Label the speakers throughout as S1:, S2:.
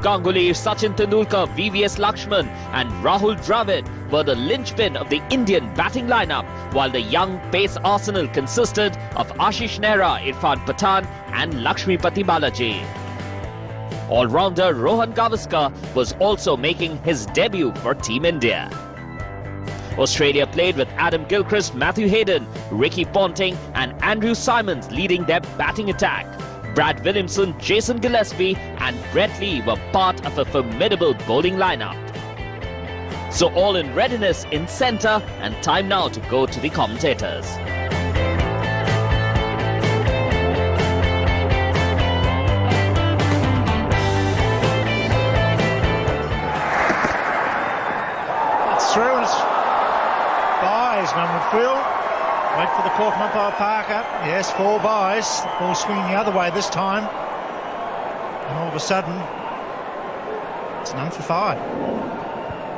S1: Ganguly, Sachin Tendulkar, VVS Lakshman and Rahul Dravid were the linchpin of the Indian batting lineup, while the young pace arsenal consisted of Ashish Nehra, Irfan Pathan and Lakshmipati Balaji. All-rounder Rohan Gavaskar was also making his debut for Team India. Australia played with Adam Gilchrist, Matthew Hayden, Ricky Ponting and Andrew Symonds leading their batting attack. Brad Williamson, Jason Gillespie and Brett Lee were part of a formidable bowling lineup. So all in readiness in centre, and time now to go to the commentators.
S2: It's through and it's byes, one would feel. Wait for the call from umpire Parker. Yes, 4 byes. Ball swinging the other way this time. And all of a sudden, it's none for 5.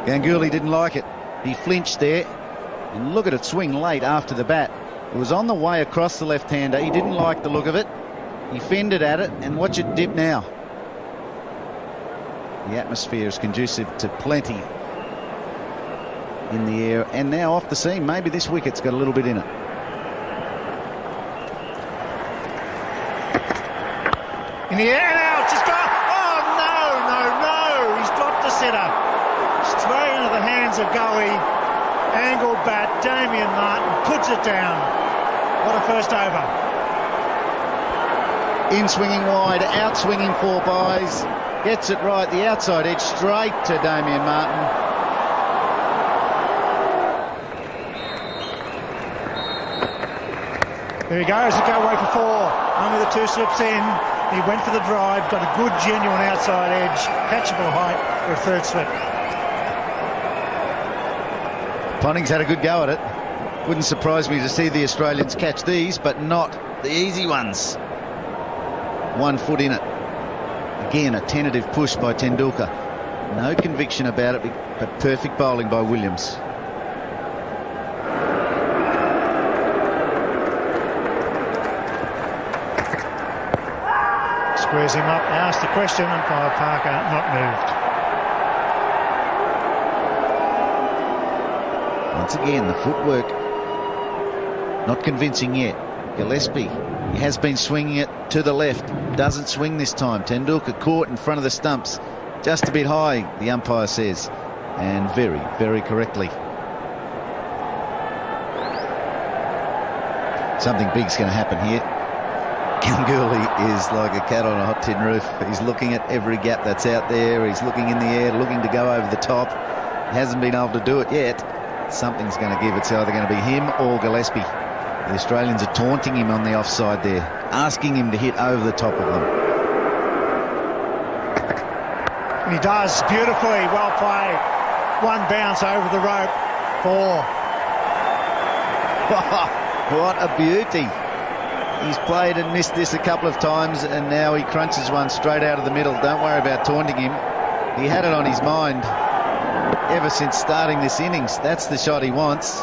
S3: Ganguly didn't like it. He flinched there. And look at it swing late after the bat. It was on the way across the left-hander. He didn't like the look of it. He fended at it, and watch it dip now. The atmosphere is conducive to plenty in the air, and now off the seam. Maybe this wicket's got a little bit in it.
S2: In the air now, it's just gone. Oh, no. He's dropped the sitter. Straight into the hands of Gully. Angle bat, Damien Martin puts it down. What a first over.
S3: In swinging wide, out swinging 4 byes. Gets it right, the outside edge straight to Damien Martin.
S2: There he goes, he go away for 4. Only the 2 slips in. He went for the drive, got a good genuine outside edge, catchable height for a 3rd slip.
S3: Ponting's had a good go at it. Wouldn't surprise me to see the Australians catch these, but not the easy ones. 1 foot in it. Again, a tentative push by Tendulkar. No conviction about it, but perfect bowling by Williams.
S2: Squares him up, asked the question, umpire Parker not moved.
S3: Once again, the footwork not convincing yet. Gillespie, he has been swinging it to the left, doesn't swing this time. Tendulkar caught in front of the stumps, just a bit high, the umpire says, and very, very correctly. Something big's going to happen here. Ganguly is like a cat on a hot tin roof. He's looking at every gap that's out there. He's looking in the air, looking to go over the top. He hasn't been able to do it yet. Something's going to give. It's either going to be him or Gillespie. The Australians are taunting him on the offside there, asking him to hit over the top of them.
S2: And he does beautifully, well played. 1 bounce over the rope, 4.
S3: What a beauty. He's played and missed this a couple of times, and now he crunches one straight out of the middle. Don't worry about taunting him. He had it on his mind ever since starting this innings. That's the shot he wants.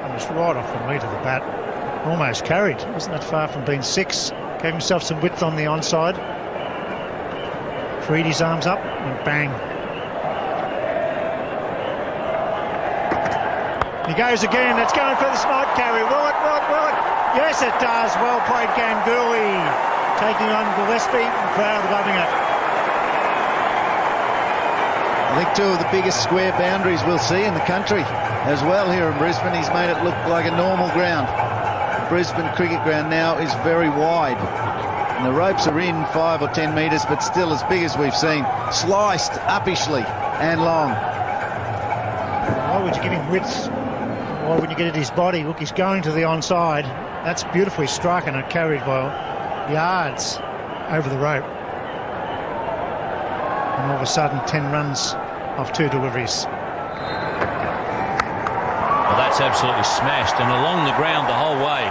S2: And it's right off the meat of the bat. Almost carried. Wasn't that far from being 6. Gave himself some width on the onside. Freed his arms up and bang. He goes again. It's going for the smart carry. Will it? Yes, it does. Well played, Ganguly. Taking on Gillespie. Crowd loving it.
S3: I think 2 of the biggest square boundaries we'll see in the country as well here in Brisbane. He's made it look like a normal ground. Brisbane cricket ground now is very wide. And the ropes are in 5 or 10 metres, but still as big as we've seen. Sliced uppishly and long.
S2: Why would you give him width? Why wouldn't you get at his body? Look, he's going to the onside. That's beautifully struck and it carried by yards over the rope. And all of a sudden, 10 runs off 2 deliveries.
S4: Well, that's absolutely smashed and along the ground the whole way.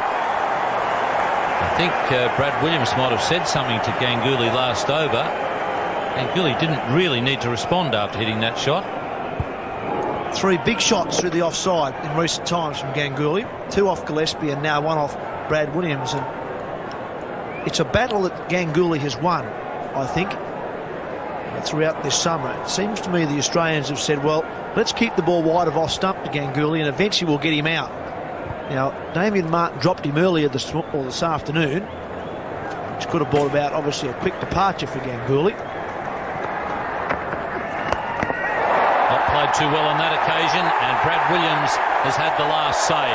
S4: I think Brad Williams might have said something to Ganguly last over. Ganguly didn't really need to respond after hitting that shot.
S5: 3 big shots through the offside in recent times from Ganguly. 2 off Gillespie and now 1 off Brad Williams. And it's a battle that Ganguly has won, I think, throughout this summer. It seems to me the Australians have said, well, let's keep the ball wide of off stump to Ganguly and eventually we'll get him out. Now, Damien Martin dropped him earlier this afternoon, which could have brought about, obviously, a quick departure for Ganguly.
S4: Not played too well on that occasion, and Brad Williams has had the last say.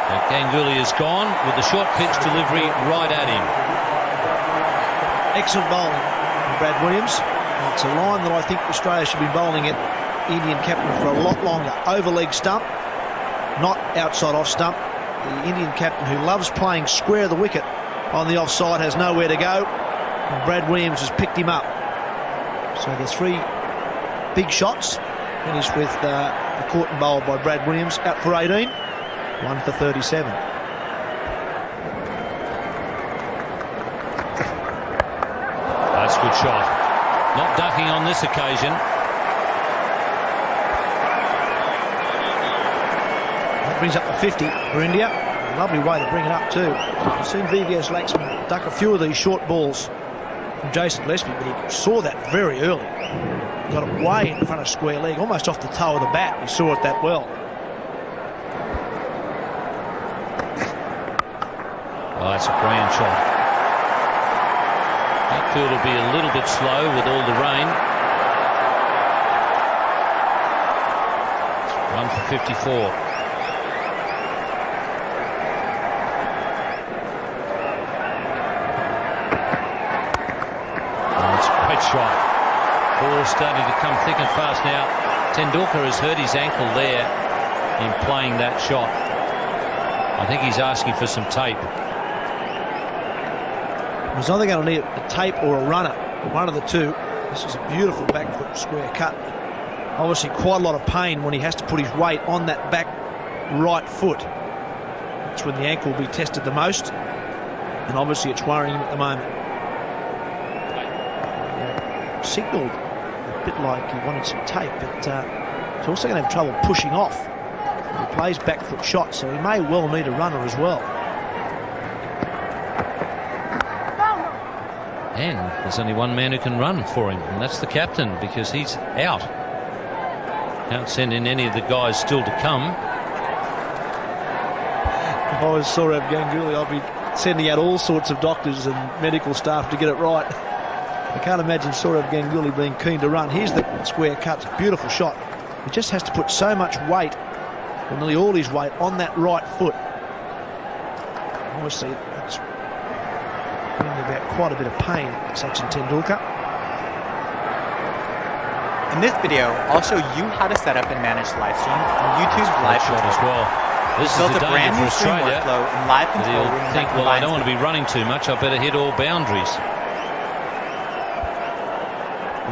S4: Now, Ganguly is gone with the short pitch delivery right at him.
S5: Excellent bowling from Brad Williams. It's a line that I think Australia should be bowling at Indian captain for a lot longer. Over leg stump, not outside off stump. The Indian captain, who loves playing square the wicket on the offside, has nowhere to go, and Brad Williams has picked him up. So the 3 big shots finished with the caught and bowled by Brad Williams, out for 18, 1 for 37.
S4: That's a good shot. Not ducking on this occasion.
S5: That brings up the 50 for India. A lovely way to bring it up too. I've seen VVS Laxman duck a few of these short balls from Jason Gillespie, but he saw that very early. Got it way in front of square leg, almost off the toe of the bat. He saw it that well.
S4: Oh, that's a grand shot. Outfield will be a little bit slow with all the rain. It's 1 for 54. Oh, it's a great shot. Ball starting to come thick and fast now. Tendulkar has hurt his ankle there in playing that shot. I think he's asking for some tape.
S5: He's either going to need a tape or a runner, one of the two. This is a beautiful back foot square cut. Obviously quite a lot of pain when he has to put his weight on that back right foot. That's when the ankle will be tested the most, and obviously it's worrying him at the moment. Signalled a bit like he wanted some tape, but he's also going to have trouble pushing off. He plays back foot shots, so he may well need a runner as well.
S4: And there's only one man who can run for him, and that's the captain, because he's out. Can't send in any of the guys still to come.
S5: If I was Sourav Ganguly, I'd be sending out all sorts of doctors and medical staff to get it right. I can't imagine Sourav Ganguly being keen to run. Here's the square cut, beautiful shot. He just has to put so much weight, or nearly all his weight, on that right foot. Obviously, that's bringing about quite a bit of pain, Sachin Tendulkar.
S6: In this video, I'll show you how to set up and manage live streams on YouTube's live
S4: shot as well. This is the danger for Australia.
S6: In live control room
S4: he'll think, well, I don't want to be running too much. I better hit all boundaries.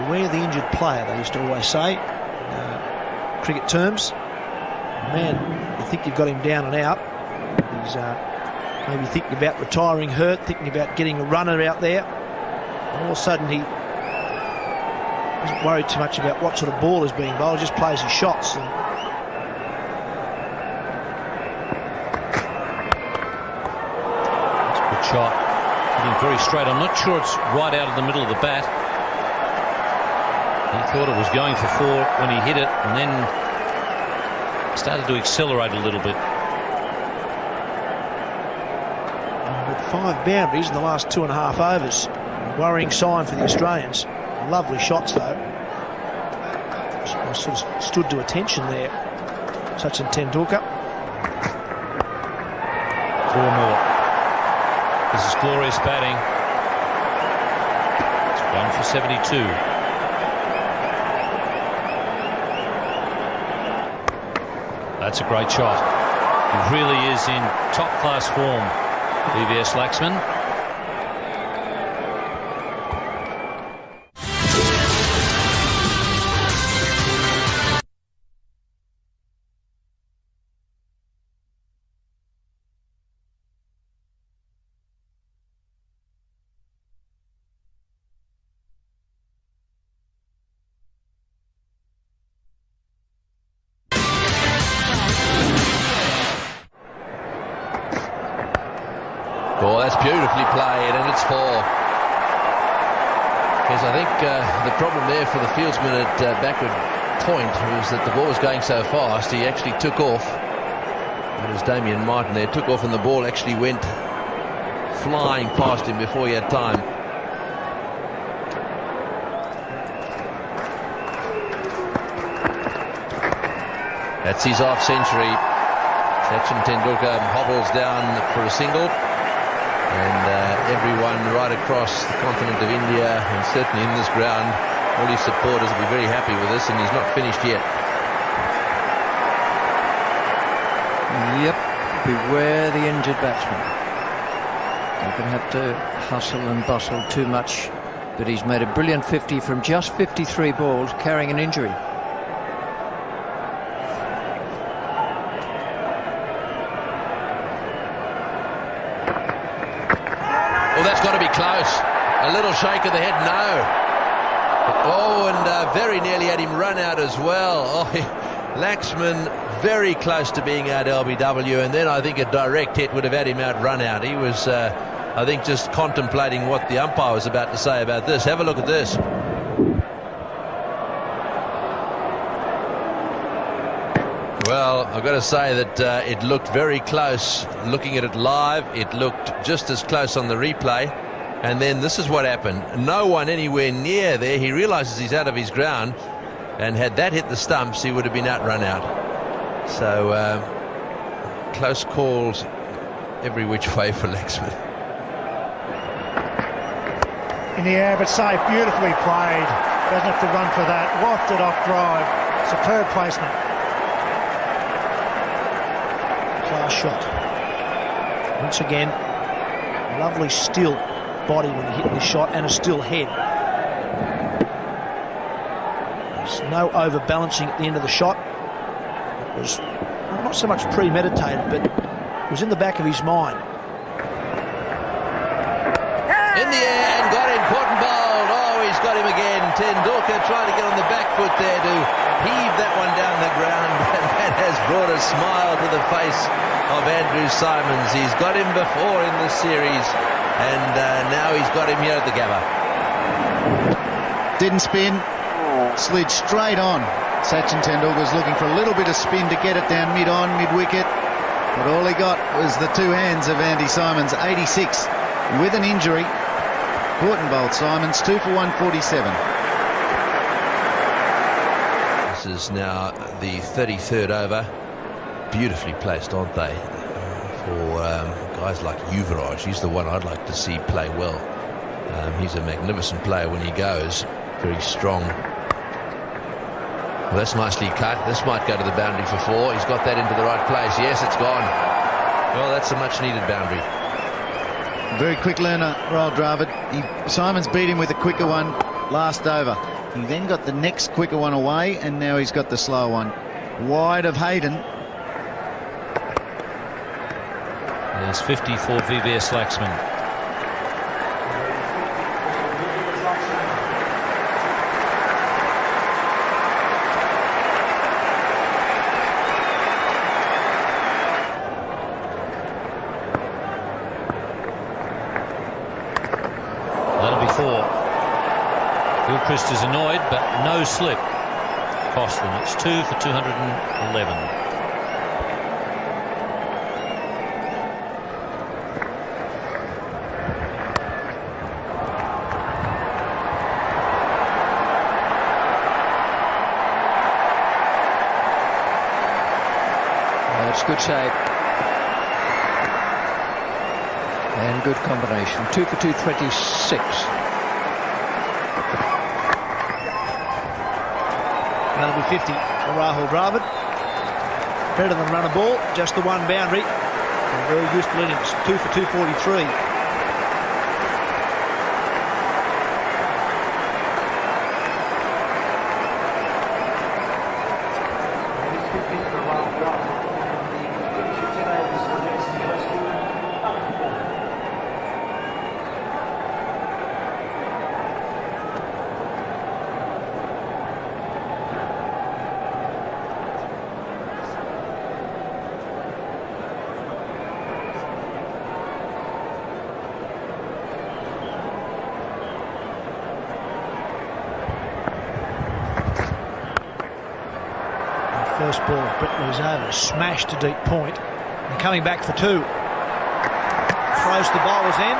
S5: Beware the injured player, they used to always say, cricket terms. Man, you think you've got him down and out. He's maybe thinking about retiring hurt, thinking about getting a runner out there. And all of a sudden he doesn't worry too much about what sort of ball is being bowled, just plays his shots. And
S4: that's a good shot. Hitting very straight. I'm not sure it's right out of the middle of the bat. He thought it was going for 4 when he hit it, and then started to accelerate a little bit.
S5: With 5 boundaries in the last 2.5 overs. A worrying sign for the Australians. Lovely shots though. Sort of stood to attention there, Sachin Tendulkar.
S4: 4 more. This is glorious batting. It's 1 for 72. That's a great shot. He really is in top-class form, VVS Laxman. Oh, that's beautifully played, and it's 4. Because I think the problem there for the fieldsman at backward point was that the ball was going so fast, he actually took off. It was Damien Martin there, took off, and the ball actually went flying past him before he had time. That's his half century. Sachin Tendulkar hobbles down for a single. And everyone right across the continent of India, and certainly in this ground, all his supporters will be very happy with this, and he's not finished yet.
S7: Yep, beware the injured batsman. You're going to have to hustle and bustle too much, but he's made a brilliant 50 from just 53 balls, carrying an injury.
S4: Oh, that's got to be close. A little shake of the head, no. Oh, and very nearly had him run out as well. Oh, Laxman very close to being out LBW, and then I think a direct hit would have had him out run out. He was, I think, just contemplating what the umpire was about to say about this. Have a look at this. Well, I've got to say that it looked very close. Looking at it live, it looked just as close on the replay. And then this is what happened. No one anywhere near there. He realises he's out of his ground. And had that hit the stumps, he would have been out run out. So, close calls every which way for Laxman.
S2: In the air, but safe. Beautifully played. Doesn't have to run for that. Wafted off drive. Superb placement.
S5: Class shot. Once again, lovely still body when he hit the shot, and a still head. There's no overbalancing at the end of the shot. It was not so much premeditated, but it was in the back of his mind.
S4: In the air and got him, caught and bowled. Oh, he's got him again. Tendulkar trying to get on the back foot there to heave that one down the ground, and that has brought a smile to the face of Andrew Symonds. He's got him before in the series, and now he's got him here at the Gabba.
S3: Didn't spin, slid straight on. Sachin Tendulkar's looking for a little bit of spin to get it down mid-on, mid-wicket, but all he got was the two hands of Andy Symonds. 86 with an injury. Caught and bowled Symonds, 2 for 147.
S4: This is now the 33rd over. Beautifully placed, aren't they? For guys like Yuvraj. He's the one I'd like to see play well. He's a magnificent player when he goes. Very strong. Well, that's nicely cut. This might go to the boundary for 4. He's got that into the right place. Yes, it's gone. Well, that's a much-needed boundary.
S3: Very quick learner, Rahul Dravid. Symonds beat him with a quicker one last over. He then got the next quicker one away, and now he's got the slow one. Wide of Hayden.
S4: There's 50 for VVS Laxman. That'll be 4. Gilchrist is annoyed, but no slip cost them. It's 2 for 211.
S7: That's good save. And good combination. 2 for 226.
S5: That'll be 50 for Rahul Dravid. Better than run a ball, just the one boundary. And very useful innings. 2 for 243. First ball of Britley's over, smashed to deep point. And coming back for two. Throws the bowler's end.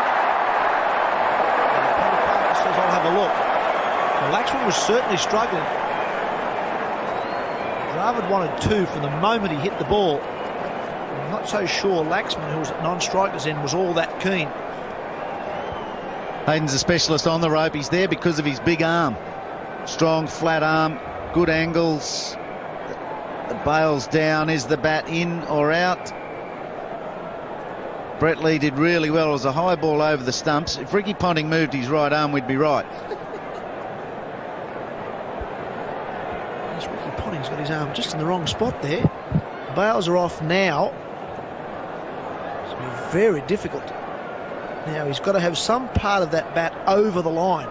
S5: And Peter Parker says, I'll have a look. Well, Laxman was certainly struggling. Dravid wanted two from the moment he hit the ball. I'm not so sure Laxman, who was at non-striker's end, was all that keen.
S3: Hayden's a specialist on the rope. He's there because of his big arm. Strong, flat arm, good angles. The bail's down. Is the bat in or out? Brett Lee did really well. It was a high ball over the stumps. If Ricky Ponting moved his right arm, we'd be right.
S5: Yes, Ricky Ponting's got his arm just in the wrong spot there. The bails are off now. It's going to be very difficult. Now he's got to have some part of that bat over the line.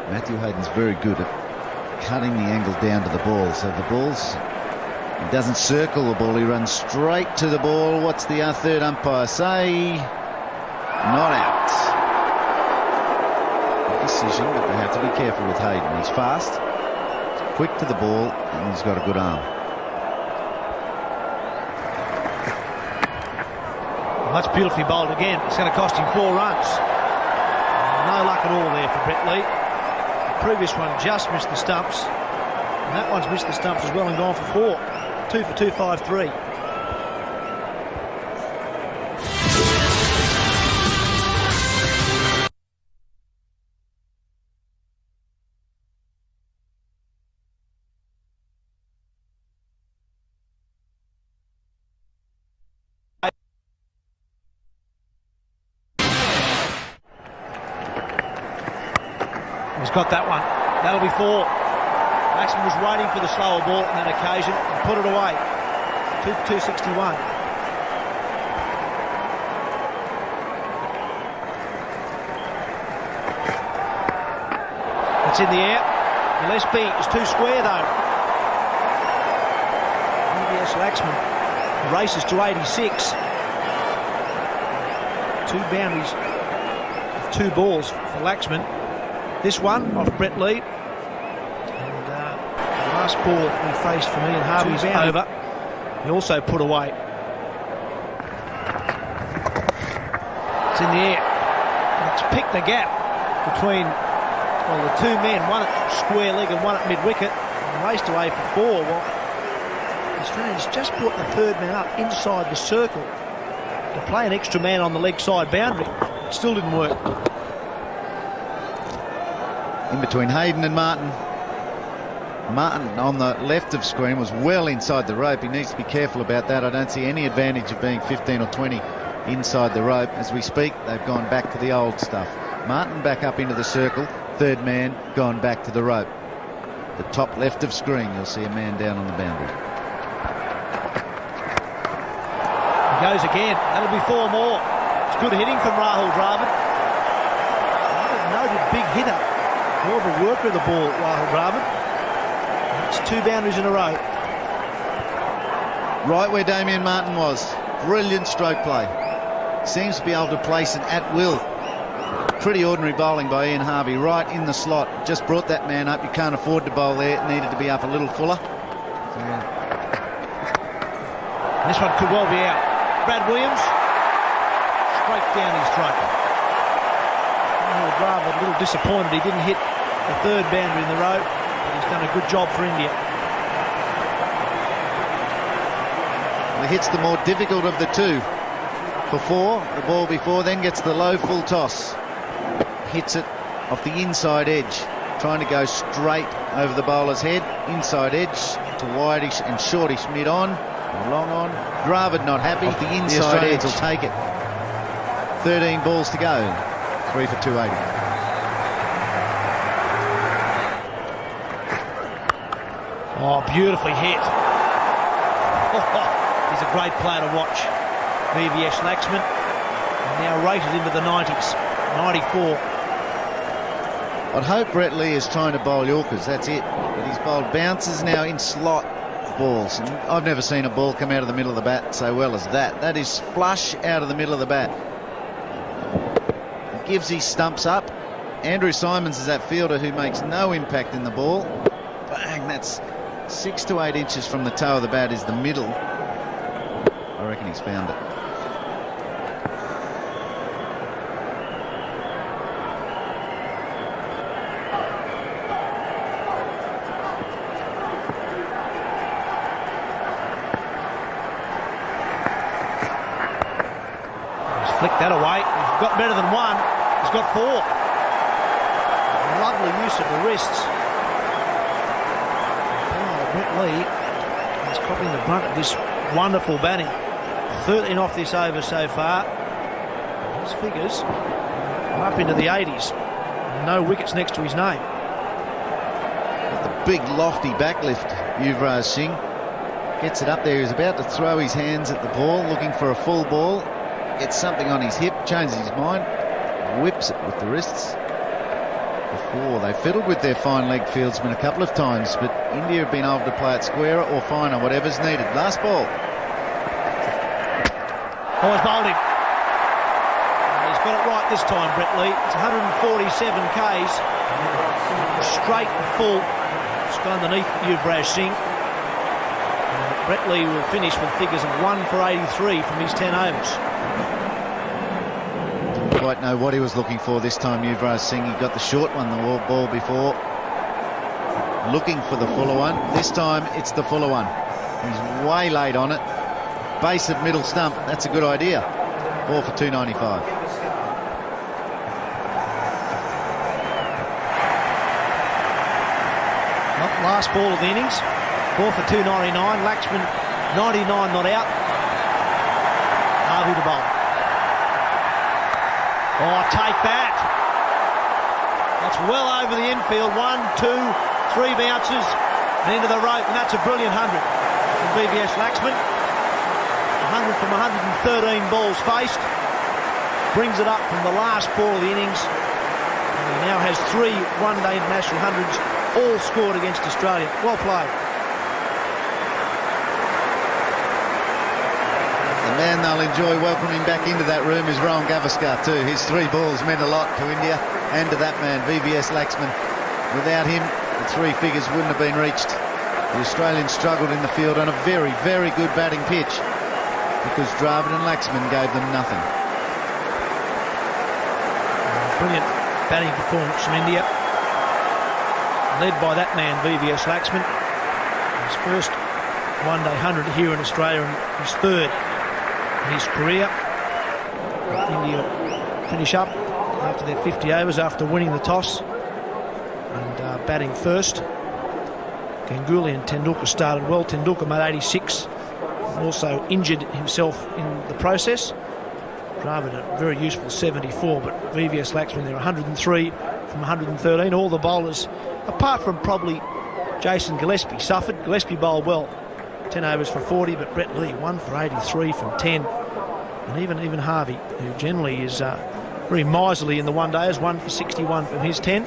S3: Matthew Hayden's very good at cutting the angle down to the ball. So the ball's... He doesn't circle the ball, he runs straight to the ball. What's the third umpire say? Not out. Good decision, but they have to be careful with Hayden. He's fast, he's quick to the ball, and he's got a good arm.
S5: Well, that's beautifully bowled again. It's going to cost him 4 runs. No luck at all there for Brett Lee. The previous one just missed the stumps, and that one's missed the stumps as well and gone for 4. 2 for 253. He's got that one. That'll be 4. Laxman was waiting for the slower ball on that occasion and put it away. 2 for 261. It's in the air. Gillespie is too square though. VVS Laxman races to 86. 2 boundaries of 2 balls for Laxman. This one off Brett Lee. Last ball he faced from Ian Harvey's over. He also put away. It's in the air. It's picked the gap between the 2 men, one at square leg and one at mid-wicket, and raced away for 4. Well, the Australians just brought the 3rd man up inside the circle to play an extra man on the leg side boundary. It still didn't work.
S3: In between Hayden and Martin. Martin on the left of screen was well inside the rope. He needs to be careful about that. I don't see any advantage of being 15 or 20 inside the rope. As we speak, they've gone back to the old stuff. Martin back up into the circle. 3rd man gone back to the rope. The top left of screen, you'll see a man down on the boundary.
S5: He goes again. That'll be 4 more. It's good hitting from Rahul Dravid. Noted big hitter. More of a worker of the ball, Rahul Dravid. It's 2 boundaries in a row.
S3: Right where Damien Martin was. Brilliant stroke play. Seems to be able to place it at will. Pretty ordinary bowling by Ian Harvey. Right in the slot. Just brought that man up. You can't afford to bowl there. It needed to be up a little fuller.
S5: This one could well be out. Brad Williams. Straight down his throat. Dravid a little disappointed he didn't hit the 3rd boundary in the row. He's done a good job for India.
S3: Well, he hits the more difficult of the 2. For 4, the ball before, then gets the low full toss. Hits it off the inside edge. Trying to go straight over the bowler's head. Inside edge to wideish and shortish mid-on. Long on. Dravid not happy. Off the inside edge will take it. 13 balls to go. 3 for 280.
S5: Oh, beautifully hit. He's a great player to watch. VVS Laxman, now rated into the 90s. 94.
S3: I'd hope Brett Lee is trying to bowl Yorkers, that's it. But he's bowled bounces now in slot balls. And I've never seen a ball come out of the middle of the bat so well as that. That is flush out of the middle of the bat. Gives his stumps up. Andrew Simons is that fielder who makes no impact in the ball. Bang, that's 6 to 8 inches from the toe of the bat is the middle. I reckon he's found it.
S5: He's flicked that away. He's got better than one. He's got 4. Lovely use of the wrists. Brett Lee is copying the brunt of this wonderful batting. 13 off this over so far. His figures are up into the 80s. No wickets next to his name.
S3: The big lofty backlift, Yuvraj Singh. Gets it up there. He's about to throw his hands at the ball, looking for a full ball. Gets something on his hip, changes his mind, whips it with the wrists. Before they fiddled with their fine leg fieldsmen a couple of times, but India have been able to play it squarer or finer, whatever's needed. Last ball.
S5: Oh, he's bowled him. He's got it right this time, Brett Lee. It's 147 Ks. Straight and full. It's gone underneath Yuvraj Singh. Brett Lee will finish with figures of 1 for 83 from his 10 overs.
S3: Quite know what he was looking for this time, Yuvraj Singh. He got the short one, the ball before. Looking for the fuller one. This time it's the fuller one. He's way late on it. Base of middle stump. That's a good idea. 4 for 295.
S5: Last ball of the innings. 4 for 299. Laxman 99 not out. Harvey to bowl. Oh, take that. That's well over the infield. 1, 2, 3 bounces and into the rope, and that's a brilliant 100 from VVS Laxman. 100 from 113 balls faced. Brings it up from the last ball of the innings. And he now has 3 one-day international hundreds, all scored against Australia. Well played.
S3: The man they'll enjoy welcoming back into that room is Rohan Gavaskar too. His 3 balls meant a lot to India and to that man, VVS Laxman. Without him, the 3 figures wouldn't have been reached. The Australians struggled in the field on a very, very good batting pitch because Dravid and Laxman gave them nothing.
S5: Brilliant batting performance from India, led by that man, VVS Laxman. His first one-day 100 here in Australia and his 3rd in his career. India finish up after their 50 overs after winning the toss and batting first. Ganguly and Tendulkar started well. Tendulkar made 86, also injured himself in the process. Dravid a very useful 74, but VVS Laxman there 103 from 113. All the bowlers, apart from probably Jason Gillespie, suffered. Gillespie bowled well, 10 overs for 40, but Brett Lee 1 for 83 from 10. And even Harvey, who generally is very miserly in the one-dayers, 1 for 61 from his 10.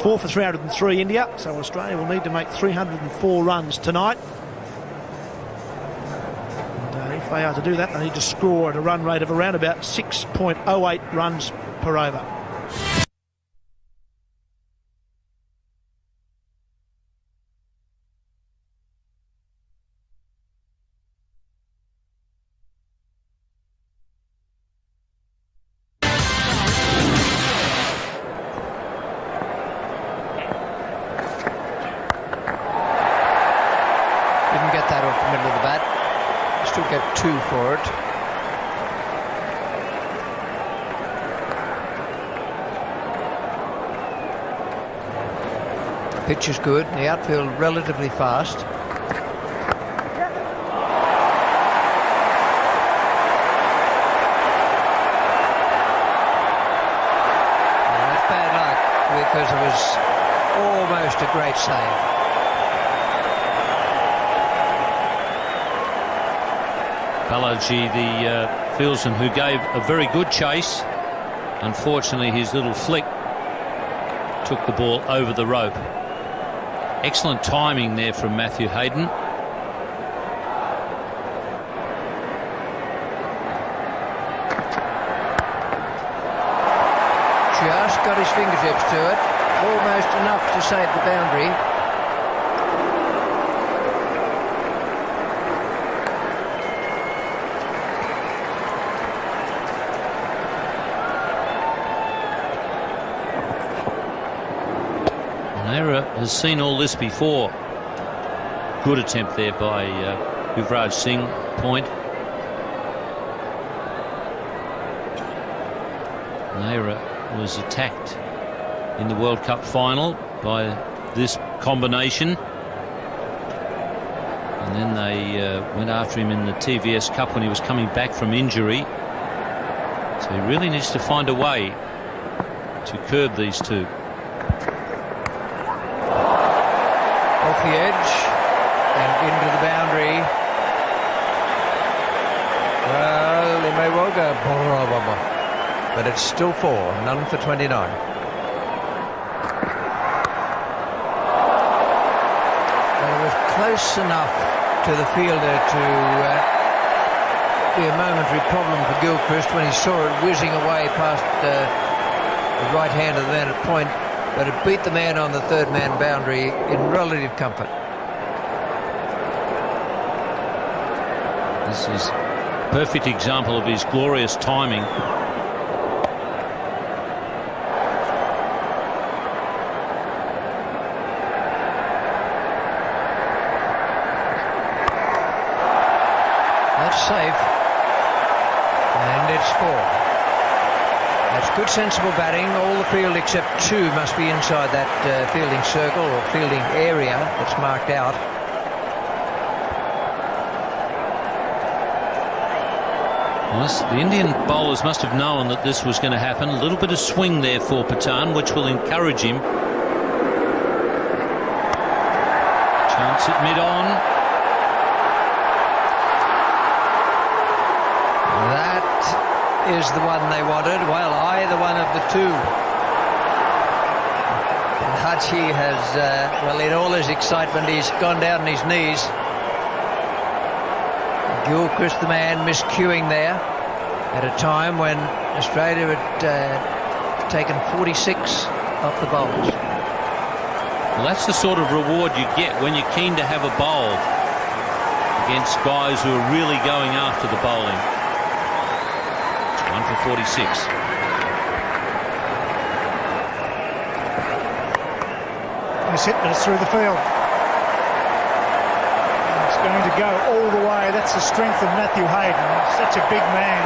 S5: 4 for 303 India, so Australia will need to make 304 runs tonight. And if they are to do that, they need to score at a run rate of around about 6.08 runs per over.
S7: Didn't get that off the middle of the bat. Still get 2 for it. The pitch is good, and the outfield relatively fast. And that's bad luck because it was almost a great save.
S4: Balaji, the fieldsman who gave a very good chase. Unfortunately, his little flick took the ball over the rope. Excellent timing there from Matthew Hayden.
S7: Just got his fingertips to it. Almost enough to save the boundary.
S4: Era has seen all this before. Good attempt there by Yuvraj Singh. Point. Nehra was attacked in the World Cup final by this combination, and then they went after him in the TVS Cup when he was coming back from injury. So he really needs to find a way to curb these two.
S7: Off the edge and into the boundary. Well, he may well go, but it's still 4, none for 29. Well, it was close enough to the fielder to be a momentary problem for Gilchrist when he saw it whizzing away past the right hand of the man at point, but it beat the man on the third man boundary in relative comfort.
S4: This is a perfect example of his glorious timing.
S7: That's safe, and it's 4. That's good, sensible batting. All the field except 2 must be inside that fielding circle or fielding area that's marked out.
S4: Well, the Indian bowlers must have known that this was going to happen. A little bit of swing there for Pathan, which will encourage him. Chance at mid-on.
S7: That is the one they wanted. Well, either one of the two. And Haji has, well, in all his excitement, he's gone down on his knees. Gilchrist, the man, miscuing there at a time when Australia had taken 46 off the bowlers.
S4: Well, that's the sort of reward you get when you're keen to have a bowl against guys who are really going after the bowling. 1 for 46.
S2: It's hit, but it's through the field. It's going to go all the way. That's the strength of Matthew Hayden. Such a big man.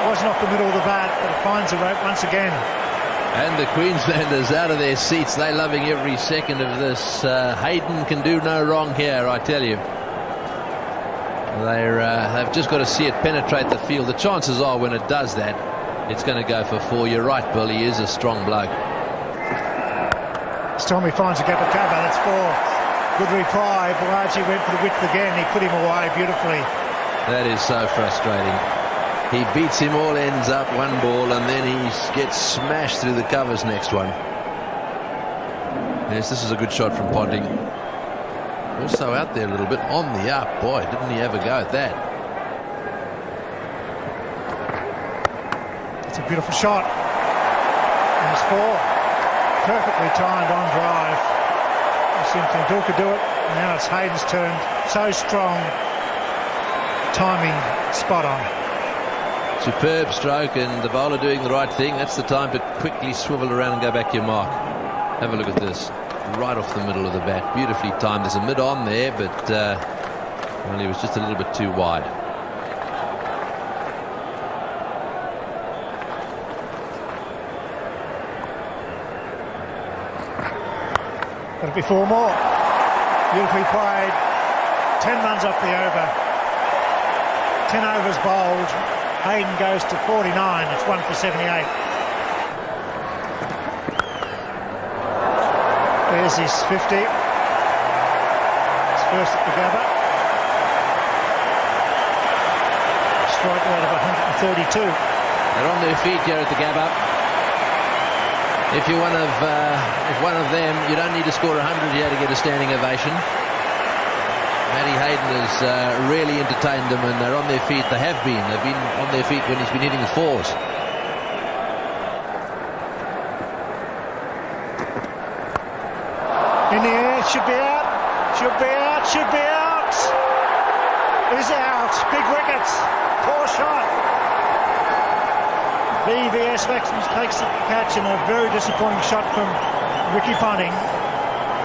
S2: It wasn't off the middle of the bat, but it finds the rope once again.
S8: And the Queenslanders out of their seats. They're loving every second of this. Hayden can do no wrong here, I tell you. They've just got to see it penetrate the field. The chances are when it does that, it's going to go for 4. You're right, Bill. He is a strong bloke.
S2: Stormy finds a gap of cover. That's 4. Good reply. Balaji went for the width again. He put him away beautifully.
S8: That is so frustrating. He beats him all ends up, 1 ball, and then he gets smashed through the covers next one. Yes, this is a good shot from Ponting. Also out there a little bit on the up. Boy, didn't he ever go at that.
S2: It's a beautiful shot. And it's 4. Perfectly timed on drive. Tendulkar do it. Now it's Hayden's turn. So strong. Timing spot on.
S8: Superb stroke, and the bowler doing the right thing. That's the time to quickly swivel around and go back to your mark. Have a look at this. Right off the middle of the bat. Beautifully timed. There's a mid-on there, but well, he was just a little bit too wide.
S2: That'll be 4 more. Beautifully played. 10 runs off the over. 10 overs bowled. Hayden goes to 49. It's 1 for 78. There's his 50. It's first at the Gabba. Strike rate of 132.
S8: They're on their feet here at the Gabba. If you're one of them, you don't need to score 100 here to get a standing ovation. Matty Hayden has really entertained them, and they're on their feet. They've been on their feet when he's been hitting the 4s.
S2: In the air, should be out. Should be out. Should be out. Is out. Big wickets. Poor shot. VVS takes the catch, and a very disappointing shot from Ricky Ponting.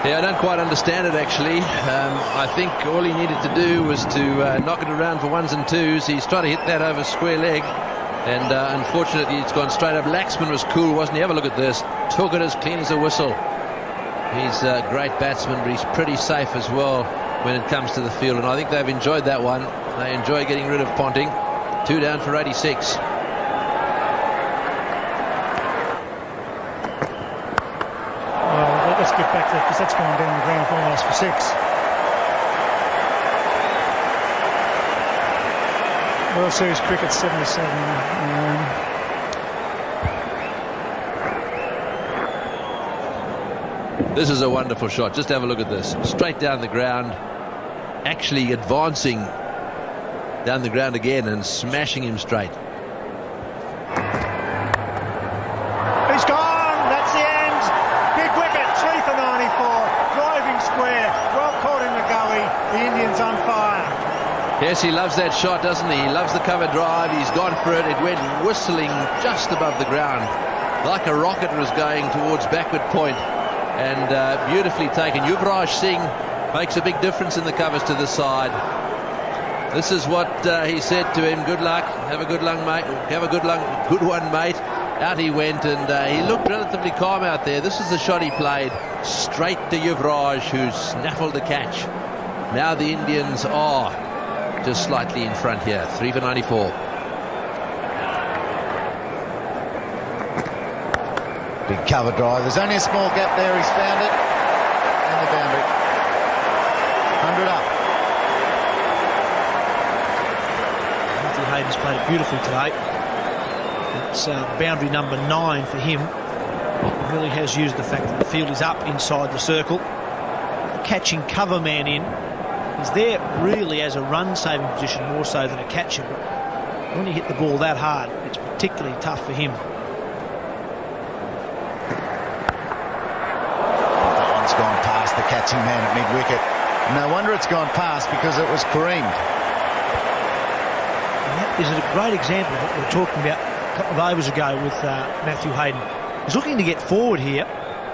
S8: Yeah, I don't quite understand it, actually. I think all he needed to do was to knock it around for ones and twos. He's trying to hit that over square leg, and unfortunately it's gone straight up. Laxman was cool, wasn't he? Have a look at this. Took it as clean as a whistle. He's a great batsman, but he's pretty safe as well when it comes to the field, and I think they've enjoyed that one. They enjoy getting rid of Ponting. 2 down for 86.
S2: Let's get back to that, because that's gone down the ground almost for 6. World Series cricket 77.
S8: This is a wonderful shot. Just have a look at this. Straight down the ground, actually advancing down the ground again and smashing him straight.
S2: He's gone. That's the end. Big wicket. 3 for 94. Driving square. Well caught in the gully. The Indians on fire.
S8: Yes, he loves that shot, doesn't he? He loves the cover drive. He's gone for it. It went whistling just above the ground. Like a rocket was going towards backward point. And beautifully taken. Yuvraj Singh makes a big difference in the covers to the side. This is what he said to him. Good luck. Have a good luck, mate. Have a good one, mate. Out he went, and he looked relatively calm out there. This is the shot he played straight to Yuvraj, who snaffled the catch. Now the Indians are just slightly in front here. 3 for 94.
S3: Big cover drive. There's only a small gap there. He's found it. And the boundary. 100 up.
S5: Matthew Hayden's played it beautifully today. It's boundary number 9 for him. He really has used the fact that the field is up inside the circle. Catching cover man in. He's there really as a run-saving position more so than a catcher. But when you hit the ball that hard, it's particularly tough for him.
S3: Gone past the catching man at mid-wicket. No wonder it's gone past, because it was creamed.
S5: And that is a great example of what we were talking about a couple of overs ago with Matthew Hayden. He's looking to get forward here.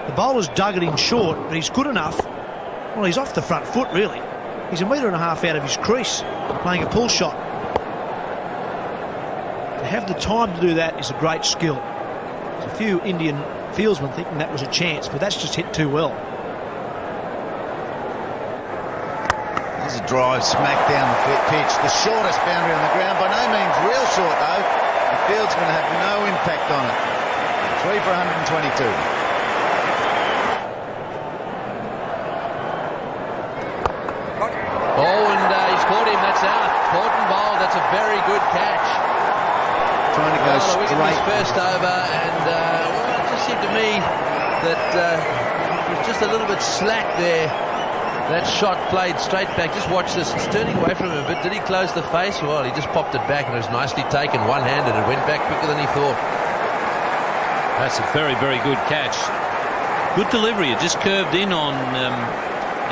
S5: The bowler's dug it in short, but he's good enough. Well, he's off the front foot, really. He's 1.5 metres out of his crease, playing a pull shot. To have the time to do that is a great skill. There's a few Indian fieldsmen thinking that was a chance, but that's just hit too well.
S3: There's a drive smack down the pitch. The shortest boundary on the ground. By no means real short, though. The field's going to have no impact on it. 3 for 122.
S8: He's caught him. That's out. Caught and bowled. That's a very good catch.
S3: Trying to go straight.
S8: First over, and it just seemed to me that it was just a little bit slack there. That shot played straight back. Just watch this. It's turning away from him a bit. Did he close the face? Well, he just popped it back, and it was nicely taken one-handed. It went back quicker than he thought.
S4: That's a very, very good catch. Good delivery. It just curved in on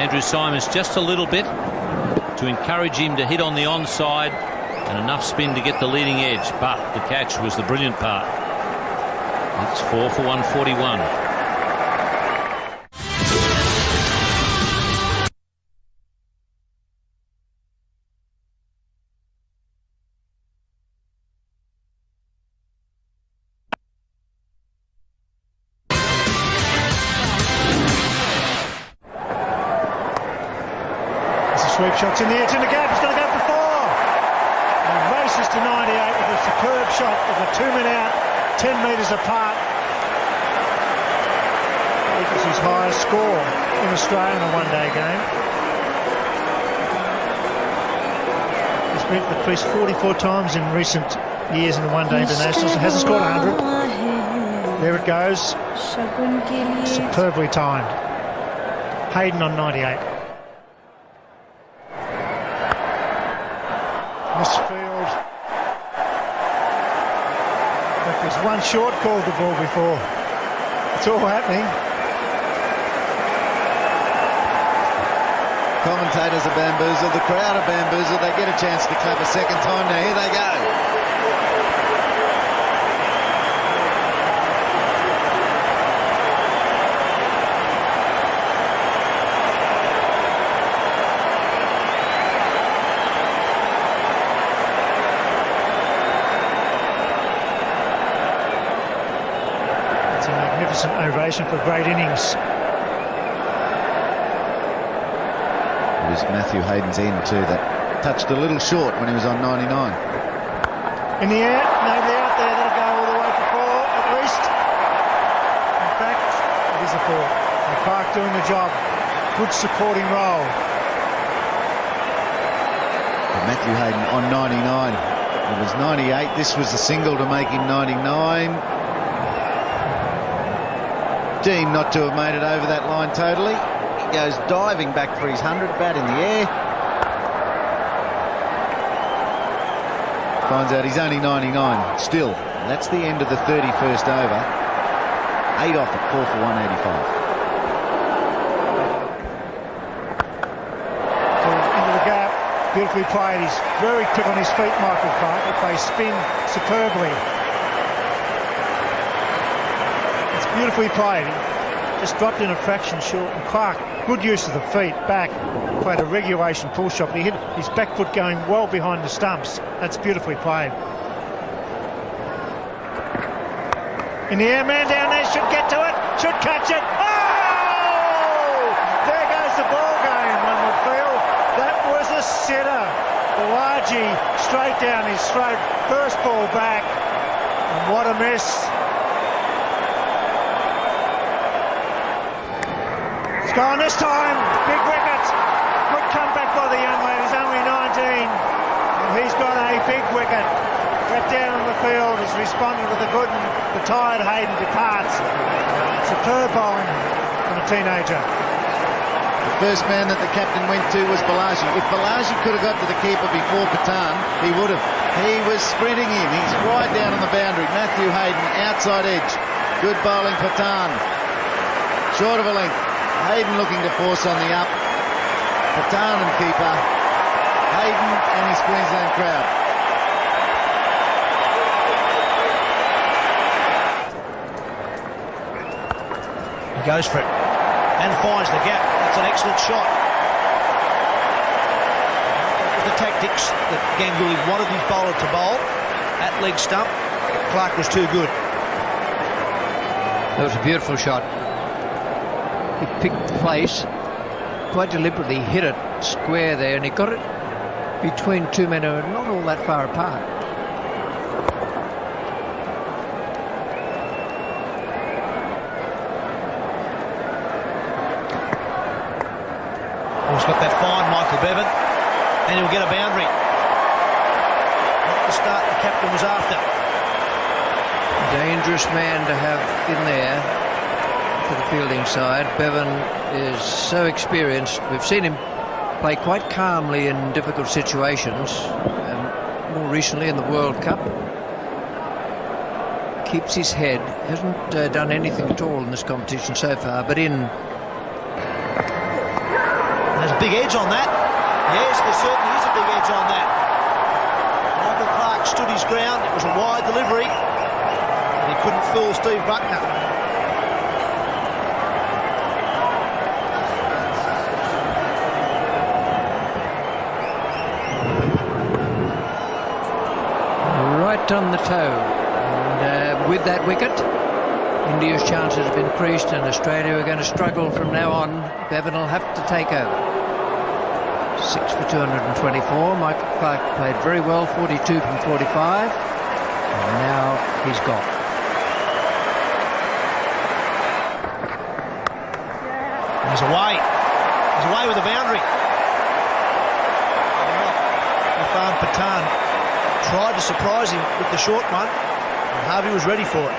S4: Andrew Simons just a little bit to encourage him to hit on the onside, and enough spin to get the leading edge. But the catch was the brilliant part. It's 4 for 141.
S2: Sweep shots in the edge, in the gap. He's going to go for 4. And he races to 98 with a superb shot with a 2-man out, 10 metres apart. It was his highest score in Australia in a one-day game. He's been to the crease 44 times in recent years in the one-day internationals. Hasn't scored 100. There it goes. Superbly timed. Hayden on 98. Misfield. There's one short called the ball before. It's all happening.
S3: Commentators are bamboozled, the crowd are bamboozled. They get a chance to clap a second time. Now here they go.
S2: magnificent ovation for great innings.
S3: It was Matthew Hayden's end too that touched a little short when he was on 99.
S2: In the air, nobody out there. That'll go all the way for 4 at least. In fact, it is a 4. And Clark doing the job. Good supporting role.
S3: And Matthew Hayden on 99. It was 98. This was the single to make him 99. Dean not to have made it over that line totally. He goes diving back for his 100, bat in the air. Finds out he's only 99 still. That's the end of the 31st over. 8 off at 4 for 185.
S2: So into the gap, beautifully played. He's very quick on his feet, Michael Clark. He plays spin superbly. It's beautifully played. He just dropped in a fraction short. And Clark, good use of the feet, back, played a regulation pull shot. He hit his back foot going well behind the stumps. That's beautifully played. In the air, man down there should get to it, should catch it. Oh! There goes the ball game, one would feel. That was a sitter. Balaji straight down his throat. First ball back. And what a miss. It's gone this time. Big wicket. Good comeback by the young lad. He's only 19. And he's got a big wicket. Got down on the field, has responded with a good one. The tired Hayden departs. Superb bowling from a teenager.
S3: The first man that the captain went to was Balaji. If Balaji could have got to the keeper before Patan, he would have. He was sprinting in. He's right down on the boundary. Matthew Hayden, outside edge. Good bowling, Patan. Short of a length. Hayden looking to force on the up. Patan and keeper. Hayden and his Queensland crowd.
S5: He goes for it and finds the gap. That's an excellent shot. The tactics that Ganguly wanted his bowler to bowl at leg stump. Clark was too good.
S7: That was a beautiful shot. He picked the place, quite deliberately hit it square there, and he got it between two men who are not all that far apart.
S5: He's got that fine, Michael Bevan, and he'll get a boundary. Not the start the captain was after.
S7: Dangerous man to have in there for the fielding side. Bevan is so experienced. We've seen him play quite calmly in difficult situations, more recently in the World Cup. Keeps his head, hasn't done anything at all in this competition so far, but in...
S5: There's a big edge on that. Yes, there certainly is a big edge on that. Michael Clark stood his ground. It was a wide delivery, and he couldn't fool Steve Buckner.
S7: Right on the toe. And with that wicket, India's chances have increased, and Australia are going to struggle from now on. Bevan will have to take over. 6 for 224. Michael Clark played very well, 42 from 45. And now he's gone.
S5: He's away. He's away with a boundary. Irfan Pathan tried to surprise him with the short one, and Harvey was ready for it.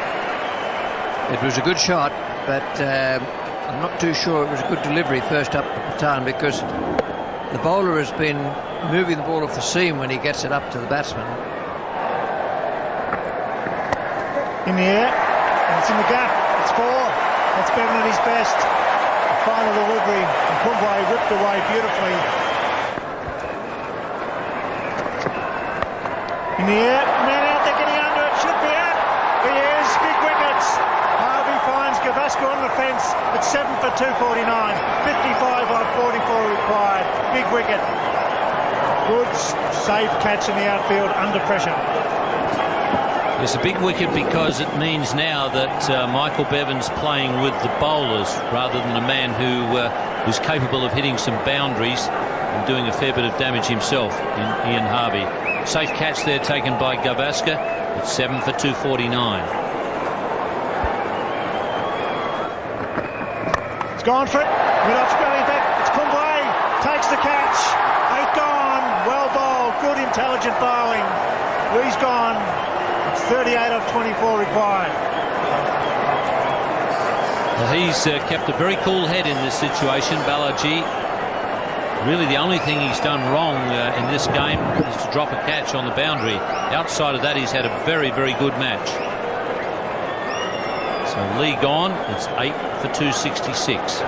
S7: It was a good shot, but I'm not too sure it was a good delivery first up to Pathan, because the bowler has been moving the ball off the seam when he gets it up to the batsman.
S2: In the air, and it's in the gap. It's 4. That's Bevan at his best. The final delivery, and Kumble whipped away beautifully. In the air, man out there getting under it, should be out. He is, big wickets. Harvey finds Gavaskar on the fence at 7 for 249. 55 on 44 required. Big wicket. Good, safe catch in the outfield under pressure.
S4: It's a big wicket because it means now that Michael Bevan's playing with the bowlers rather than a man who is capable of hitting some boundaries and doing a fair bit of damage himself in Ian Harvey. Safe catch there taken by Gavaskar. It's 7 for 249.
S2: It's gone for it. Mid-off going back. It's Kumble. Takes the catch. 8 gone. Well bowled. Good intelligent bowling. Lee's gone. It's 38 off 24 required.
S4: Well, he's kept a very cool head in this situation, Balaji. Really the only thing he's done wrong in this game is to drop a catch on the boundary. Outside of that, he's had a very, very good match. So Lee gone. It's 8 for 266.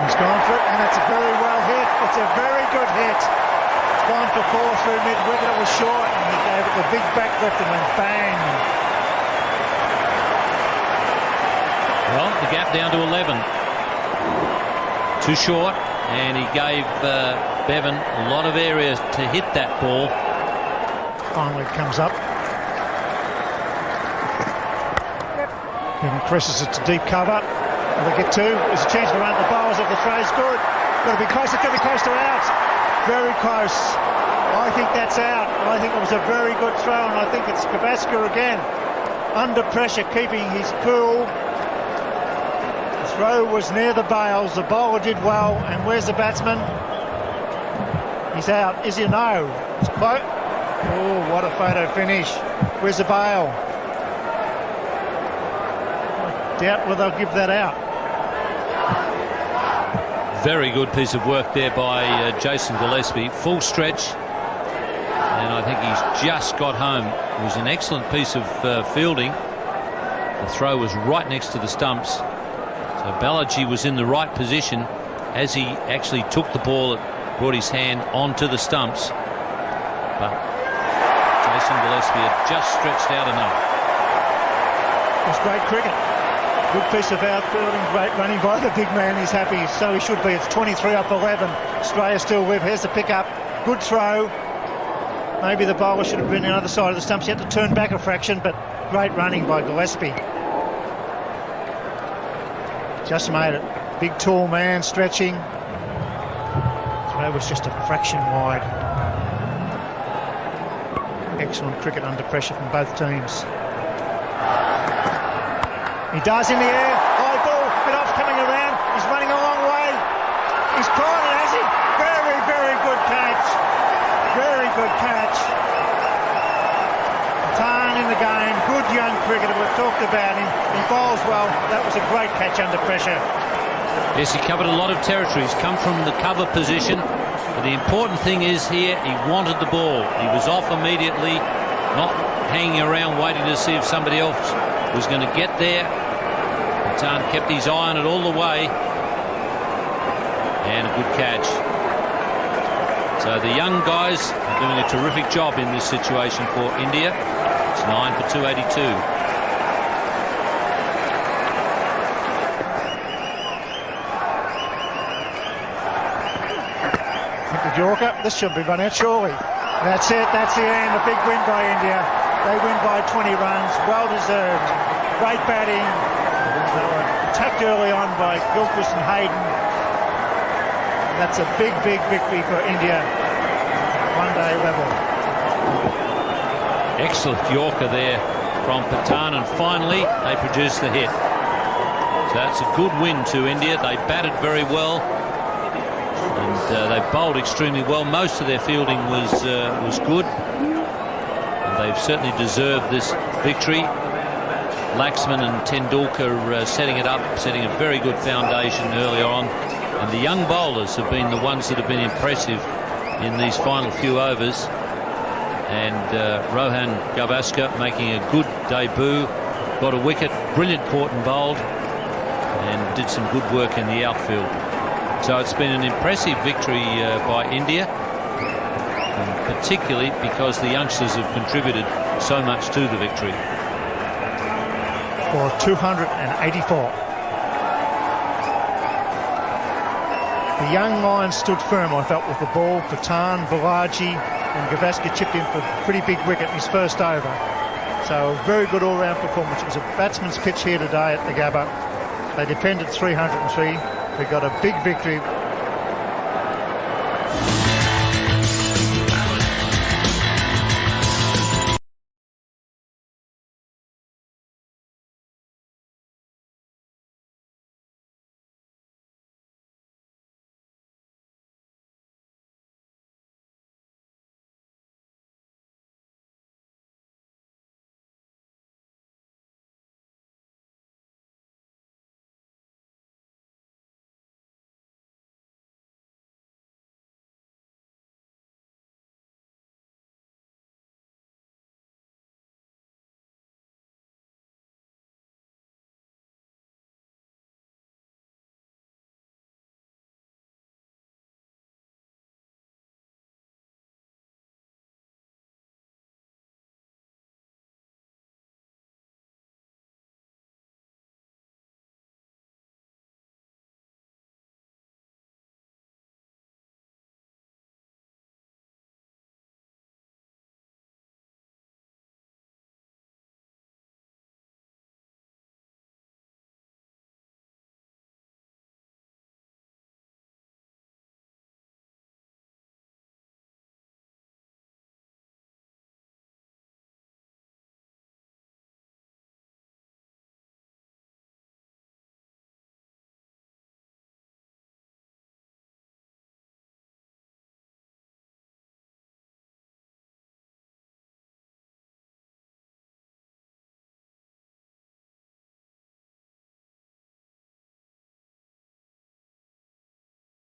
S2: He's gone for it, and it's a very well hit. It's a very good hit. It's gone for 4 through mid-wicket. It was short, and he gave it the big back lift and went bang.
S4: Well, the gap down to 11. Too short, and he gave Bevan a lot of areas to hit that ball.
S2: Finally it comes up. Bevan presses it to deep cover. Will they get 2? There's a chance for one of the bowlers if the throw's good. Got to be close. It's going to be close to out. Very close. I think that's out. I think it was a very good throw, and I think it's Gavaskar again. Under pressure, keeping his cool. The throw was near the bails. The bowler did well. And where's the batsman? He's out. Is he? No. It's close. Oh, what a photo finish. Where's the bail? I doubt whether they'll give that out.
S4: Very good piece of work there by Jason Gillespie. Full stretch. And I think he's just got home. It was an excellent piece of fielding. The throw was right next to the stumps. So Balaji was in the right position as he actually took the ball, brought his hand onto the stumps. But Jason Gillespie had just stretched out enough.
S2: It was great cricket. Good piece of outfielding, great running by the big man. He's happy, so he should be. It's 23 off 11. Australia still with. Here's the pickup. Good throw. Maybe the bowler should have been on the other side of the stumps. He had to turn back a fraction, but great running by Gillespie. Just made it. Big tall man stretching. Throw was just a fraction wide. Excellent cricket under pressure from both teams. He does in the air. High ball. Bit off coming around. He's running a long way. He's caught it, has he? Very, very good catch. Very good catch. Patan in the game. Good young cricketer. We've talked about him. He bowls well. That was a great catch under pressure.
S4: Yes, he covered a lot of territory. He's come from the cover position. But the important thing is here, he wanted the ball. He was off immediately, not hanging around waiting to see if somebody else was going to get there. Patan kept his eye on it all the way. And a good catch. So the young guys are doing a terrific job in this situation for India. It's 9 for 282.
S2: The Yorker, this should be run out surely. That's it, that's the end. A big win by India. They win by 20 runs, well deserved. Great batting. They were attacked early on by Gilchrist and Hayden. That's a big, big victory for India. One-day level.
S4: Excellent Yorker there from Patan, and finally they produced the hit. So that's a good win to India. They batted very well. And they bowled extremely well. Most of their fielding was good, and they've certainly deserved this victory. Laxman and Tendulkar setting it up, setting a very good foundation earlier on, and the young bowlers have been the ones that have been impressive in these final few overs. And Rohan Gavaskar making a good debut, got a wicket, brilliant caught and bowled, and did some good work in the outfield. So it's been an impressive victory by India, and particularly because the youngsters have contributed so much to the victory.
S2: For 284. The young Lions stood firm, I felt, with the ball. Patan, Balaji and Gavaskar chipped in for a pretty big wicket in his first over. So very good all-round performance. It was a batsman's pitch here today at the Gabba. They defended 303. They got a big victory